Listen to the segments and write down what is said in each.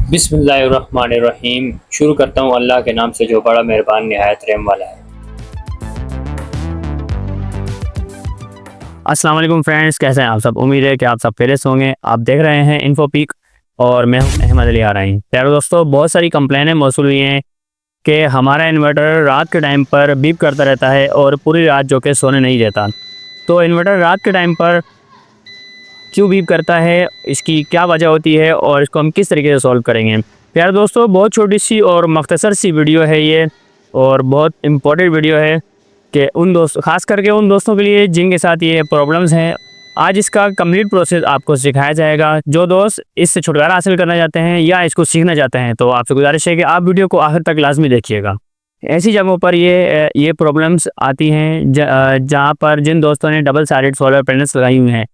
बिस्मिल्लाहिर्रहमानिर्रहीम। शुरू करता हूँ अल्लाह के नाम से जो बड़ा मेहरबान निहायत रहम वाला है। अस्सलाम वालेकुम फ्रेंड्स, कैसे हैं आप सब। उम्मीद है कि आप सब खैरियत से होंगे। आप देख रहे हैं इन्फोपीक और मैं हूं अहमद अली आराई। प्यारे दोस्तों, बहुत सारी कंप्लेनें मौसूल हुई हैं कि हमारा इन्वर्टर रात के टाइम पर बीप करता रहता है और पूरी रात जो कि सोने नहीं देता। तो इन्वर्टर रात के टाइम पर क्यों बीप करता है, इसकी क्या वजह होती है और इसको हम किस तरीके से सॉल्व करेंगे। प्यारे दोस्तों, बहुत छोटी सी और मख्तसर सी वीडियो है ये, और बहुत इम्पोर्टेंट वीडियो है कि उन दोस्तों, ख़ास करके उन दोस्तों के लिए जिनके साथ ये प्रॉब्लम्स हैं। आज इसका कंप्लीट प्रोसेस आपको सिखाया जाएगा। जो दोस्त इससे छुटकारा हासिल करना चाहते हैं या इसको सीखना चाहते हैं, तो आपसे गुजारिश है कि आप वीडियो को आखिर तक लाजमी देखिएगा। ऐसी जगहों पर ये प्रॉब्लम्स आती हैं जहाँ पर जिन दोस्तों ने डबल साइडेड सोलर पैनल्स लगाई हुई हैं।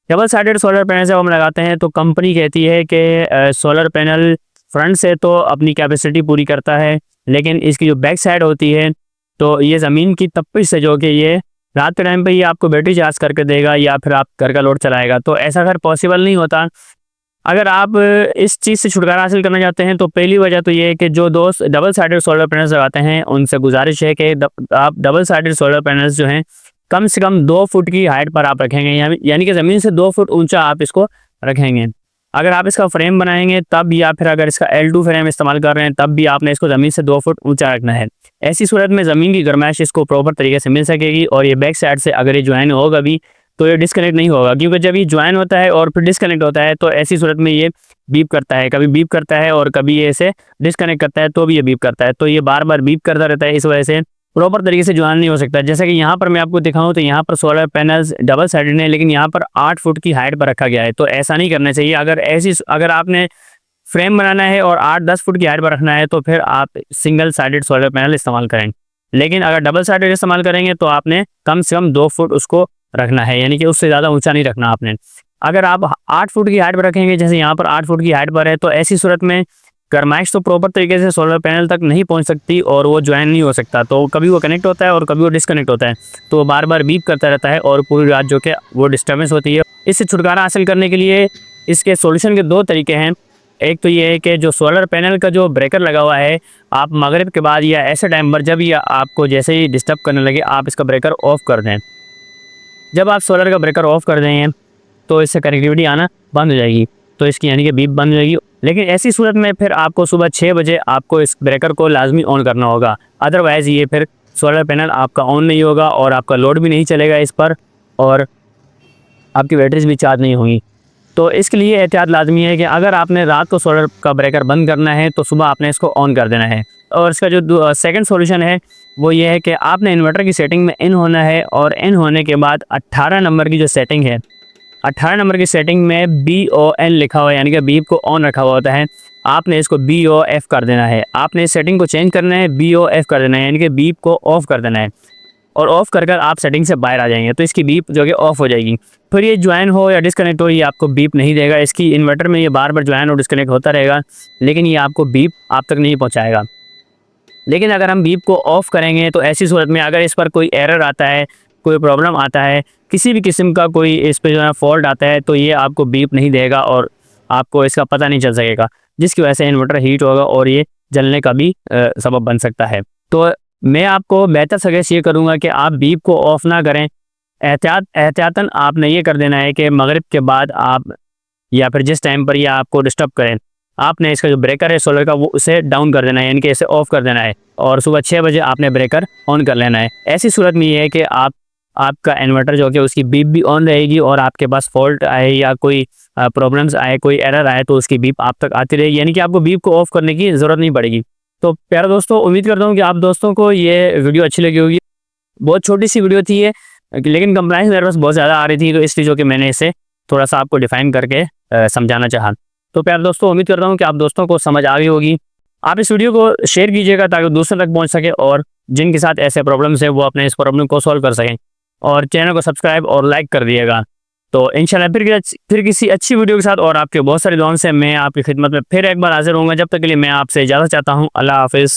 डबल साइडेड सोलर पैनल जब हम लगाते हैं तो कंपनी कहती है कि सोलर पैनल फ्रंट से तो अपनी कैपेसिटी पूरी करता है, लेकिन इसकी जो बैक साइड होती है तो ये ज़मीन की तपिश से जो कि ये रात के टाइम पे ये आपको बैटरी चार्ज करके देगा या फिर आप घर का लोड चलाएगा। तो ऐसा खैर पॉसिबल नहीं होता। अगर आप इस चीज़ से छुटकारा हासिल करना चाहते हैं तो पहली वजह तो ये है कि जो दोस्त डबल साइडेड सोलर पैनल्स लगाते हैं उनसे गुजारिश है कि आप डबल साइडेड सोलर पैनल्स जो हैं कम से कम 2 फुट की हाइट पर आप रखेंगे, यानी कि ज़मीन से 2 फुट ऊंचा आप इसको रखेंगे। अगर आप इसका फ्रेम बनाएंगे तब, या फिर अगर इसका L2 फ्रेम इस्तेमाल कर रहे हैं तब भी आपने इसको ज़मीन से 2 फुट ऊंचा रखना है। ऐसी सूरत में ज़मीन की गर्माइश इसको प्रॉपर तरीके से मिल सकेगी और ये बैक साइड से अगर ये ज्वाइन होगा भी तो ये डिस्कनेक्ट नहीं होगा, क्योंकि जब ये ज्वाइन होता है और फिर डिस्कनेक्ट होता है तो ऐसी सूरत में ये बीप करता है। कभी बीप करता है और कभी ये इसे डिस्कनेक्ट करता है तो भी ये बीप करता है। तो ये बार बार बीप करता रहता है, इस वजह से प्रॉपर तरीके से ज्वाइन नहीं हो सकता। जैसे कि यहाँ पर मैं आपको दिखाऊं तो यहाँ पर सोलर पैनल्स डबल साइडेड हैं, लेकिन यहाँ पर 8 फुट की हाइट पर रखा गया है। तो ऐसा नहीं करना चाहिए। अगर आपने फ्रेम बनाना है और 8-10 फुट की हाइट पर रखना है तो फिर आप सिंगल साइडेड सोलर पैनल इस्तेमाल करें। लेकिन अगर डबल साइडेड इस्तेमाल करेंगे तो आपने कम से कम 2 फुट उसको रखना है, यानी कि उससे ज़्यादा ऊंचा नहीं रखना आपने। अगर आप 8 फुट की हाइट पर रखेंगे, जैसे यहाँ पर 8 फुट की हाइट पर है, तो ऐसी सूरत में गर्माइश तो प्रॉपर तरीके से सोलर पैनल तक नहीं पहुंच सकती और वो ज्वाइन नहीं हो सकता। तो कभी वो कनेक्ट होता है और कभी वो डिस्कनेक्ट होता है, तो बार बार बीप करता रहता है और पूरी रात जो कि वो डिस्टर्बेंस होती है। इससे छुटकारा हासिल करने के लिए इसके सॉल्यूशन के 2 तरीके हैं। एक तो ये है कि जो सोलर पैनल का जो ब्रेकर लगा हुआ है, आप मगरिब के बाद या ऐसे टाइम पर जब ये आपको जैसे ही डिस्टर्ब करने लगे, आप इसका ब्रेकर ऑफ कर दें। जब आप सोलर का ब्रेकर ऑफ कर दें तो इससे कनेक्टिविटी आना बंद हो जाएगी, तो इसकी यानी कि बीप बंद हो जाएगी। लेकिन ऐसी सूरत में फिर आपको सुबह 6 बजे आपको इस ब्रेकर को लाजमी ऑन करना होगा, अदरवाइज़ ये फिर सोलर पैनल आपका ऑन नहीं होगा और आपका लोड भी नहीं चलेगा इस पर, और आपकी बैटरीज भी चार्ज नहीं होंगी। तो इसके लिए एहतियात लाजमी है कि अगर आपने रात को सोलर का ब्रेकर बंद करना है तो सुबह आपने इसको ऑन कर देना है। और इसका जो सेकंड सॉल्यूशन है वो ये है कि आपने इन्वर्टर की सेटिंग में इन होना है, और इन होने के बाद 18 नंबर की जो सेटिंग है, 18 नंबर की सेटिंग में BON लिखा हुआ है, यानी कि बीप को ऑन रखा हुआ होता है। आपने इसको BOF कर देना है। आपने इस सेटिंग को चेंज करना है, BOF कर देना है, यानी कि बीप को ऑफ कर देना है। और ऑफ कर आप सेटिंग से बाहर आ जाएंगे तो इसकी बीप जो कि ऑफ हो जाएगी। फिर ये ज्वाइन हो या डिस्कनेक्ट हो, ये आपको बीप नहीं देगा। इसकी इन्वर्टर में ये बार बार ज्वाइन और डिस्कनेक्ट होता रहेगा, लेकिन ये आपको बीप आप तक नहीं पहुँचाएगा। लेकिन अगर हम बीप को ऑफ़ करेंगे तो ऐसी सूरत में अगर इस पर कोई एरर आता है, कोई प्रॉब्लम आता है, किसी भी किस्म का कोई इस पर जो है फॉल्ट आता है, तो ये आपको बीप नहीं देगा और आपको इसका पता नहीं चल सकेगा, जिसकी वजह से इन्वर्टर हीट होगा और ये जलने का भी सबब बन सकता है। तो मैं आपको बेहतर सजेस्ट ये करूँगा कि आप बीप को ऑफ़ ना करें। एहतियातन आपने ये कर देना है कि मगरिब के बाद आप, या फिर जिस टाइम पर ये आपको डिस्टर्ब करें, आपने इसका जो ब्रेकर है सोलर का वो उसे डाउन कर देना है, यानी कि इसे ऑफ कर देना है, और सुबह 6 बजे आपने ब्रेकर ऑन कर लेना है। ऐसी सूरत में ये है कि आपका इन्वर्टर जो कि उसकी बीप भी ऑन रहेगी, और आपके पास फॉल्ट आए या कोई प्रॉब्लम्स आए, कोई एरर आए, तो उसकी बीप आप तक आती रहेगी, यानी कि आपको बीप को ऑफ करने की ज़रूरत नहीं पड़ेगी। तो प्यारे दोस्तों, उम्मीद करता हूँ कि आप दोस्तों को ये वीडियो अच्छी लगी होगी। बहुत छोटी सी वीडियो थी ये, लेकिन कंप्लाइंस मेरे पास बहुत ज़्यादा आ रही थी, तो इसलिए जो कि मैंने इसे थोड़ा सा आपको डिफाइन करके समझाना चाहा। तो प्यारे दोस्तों, उम्मीद करता हूँ कि आप दोस्तों को समझ आ गई होगी। आप इस वीडियो को शेयर कीजिएगा ताकि दूसरों तक पहुँच सके, और जिनके साथ ऐसे प्रॉब्लम्स है वो अपने इस प्रॉब्लम को सॉल्व कर सकें। और चैनल को सब्सक्राइब और लाइक कर दिएगा। तो इंशाल्लाह फिर किसी अच्छी वीडियो के साथ और आपके बहुत सारी दुआओं से मैं आपकी खिदमत में फिर एक बार हाजिर होऊंगा। जब तक के लिए मैं आपसे इजाज़त चाहता हूँ। अल्लाह हाफिज़।